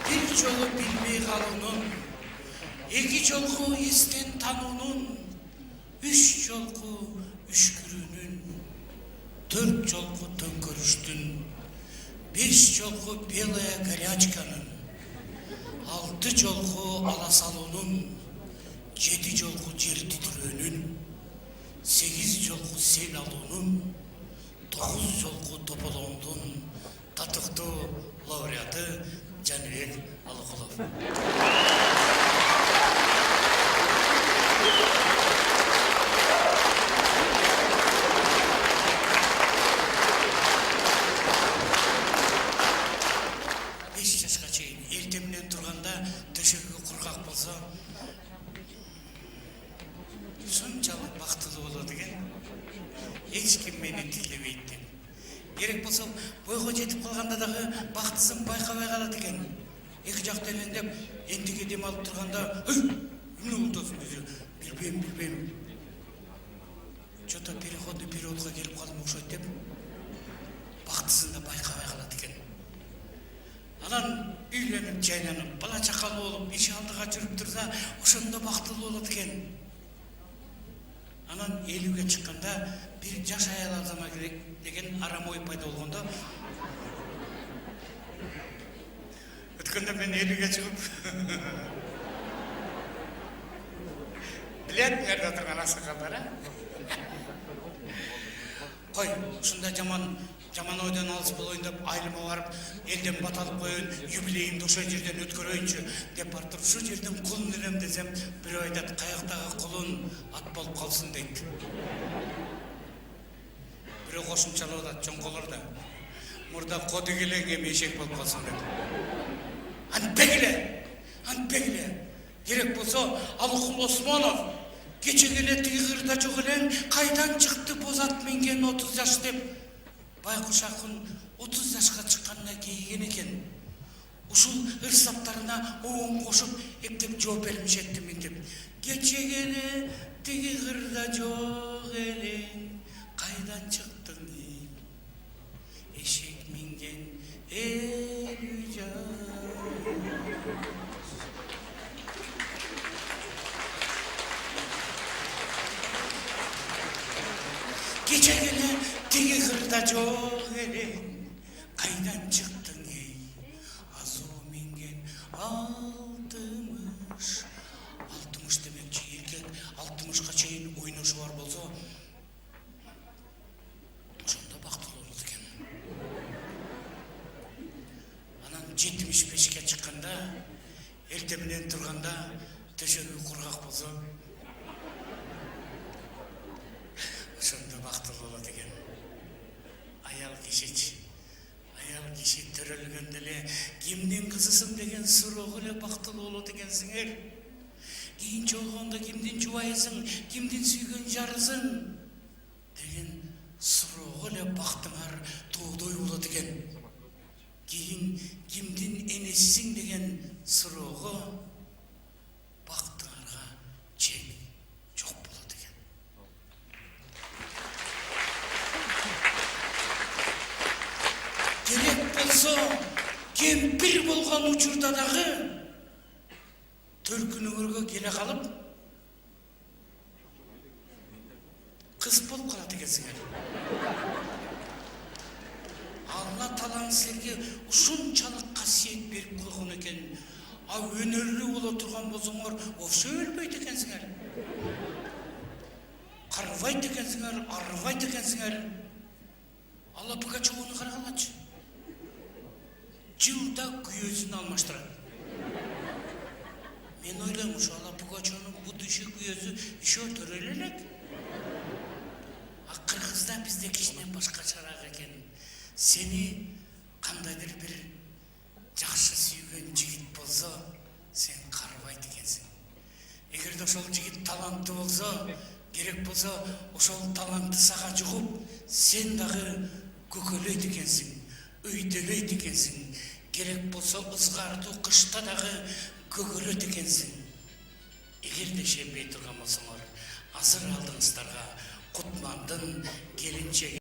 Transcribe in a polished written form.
Bir жолу билбей калуунун, эки жолку эстен тануунун, үч жолку үшкүрүүнүн, 4 жолку төңкөрүштүн, 5 жолку белая горячканын, 6 жолку ала салуунун, 7 жолку жер титирөөнүн, 8 жолку сел алуунун, 9 жолку тополоондун татыктуу лауреаты Жаныбек Алыкулов. Беш жашка чейин эртең менен турганда төшөгү кургак болсо ушунчалык бактылуу болот экен. Эч ким мени тилебейт деп. Керек болсо бойго жетип калганда дагы бактысын байкабай калат экен. Эки жакта элеңдеп, эндиге дем алып турганда, эмне болуп атасың десе, билбейм. Что-то переходный периодко келип калдым окшойт деп, бактысын да байкабай калат экен. Анан үйлөнүп, жайланып, бала чакалуу болуп, иш алдыга жүрүп турса, ошондо бактылуу болот экен. Анан 50-ге чыкканда бир жаш аял азама керек деген арам ой пайда болгондо, өткөндө мен 50-ге чыгып, билет мерде турган аксакалдар, Кой, ушундай жаман ойдон алыс болоюн деп, айылыма барып, элден бат алып коеюн, юбилейимди ошол жерден өткөрөйүнчү деп барып, ушул жерден кулун элем десем, бирөө айтат, каяктагы кулун ат болуп калсын дейт. Бирөө кошумчалап атат, чоңколор да. Мурда кодук элең эми эшек болуп калсын деп. Антпек эле. Керек болсо, Алыкул Осмонов кече келе тиги кырда жок элең, кайдан чыкты бозат минген 30 жаш деп. Байкуш акын 30 жашка чыкканына кейиген экен. Ушул ырсаптарына оң кошуп, эптеп жооп бермешеттимин деп. Кече келе тиги кырда жок элең, кайдан чыктың эшек минген 50 жаш. Кече келе тиги кырда жок элең, кайдан чыктың азуу минген 60. 60 демекчи эркек 60ка чейин ойношу бар болсо, ошондо бактылуу болот экен. Анан 75ке чыкканда, эртең менен турганда төшөгү кургак болсо, ошондо бактылуу болот экен. Аял киши төрөлгөндө эле кимдин кызысың деген суроого эле бактылуу болот экенсиңер. Кийин чогулгондо кимдин жубайысың, кимдин сүйгөн жарысың деген суроого эле бактыңар тоодой болот экен. Кийин кимдин энесисиң деген суроого бактыңарга чек жок болот экен. Керек болсо, кемпир болгон учурда дагы төркүнүңөргө келе калып, кыз болуп калат экенсиңер. Алла Таалам силерге ушунчалык касиет берип койгон экен. А өнөрлүү боло турган болсоңор, вообще өлбөйт экенсиңер. Карбайт экенсиңер, арбайт экенсиңер. Алла Пугачеваны карагалачы. Жылда күйөөсүн алмаштырат. Мен ойлойм, ушу Алла Пугачеванын будущий күйөөсү еще төрөлө элек. А Кыргызда бизде кичине башкачараак экен. Сени кандайдыр бир жакшы сүйгөн жигит болсо, сен карбайт экенсиң. Эгерде ошол жигит таланттуу болсо, керек болсо, ошол талантты сага жугуп, сен дагы көкөлөйт экенсиң, өйдөлөйт экенсиң. Керек болсо, ызгартуу кышта дагы көгөлөт экенсиң. Эгерде ишенбей турган болсоңор, азыр алдыңыздарга Кутмандын келинчеги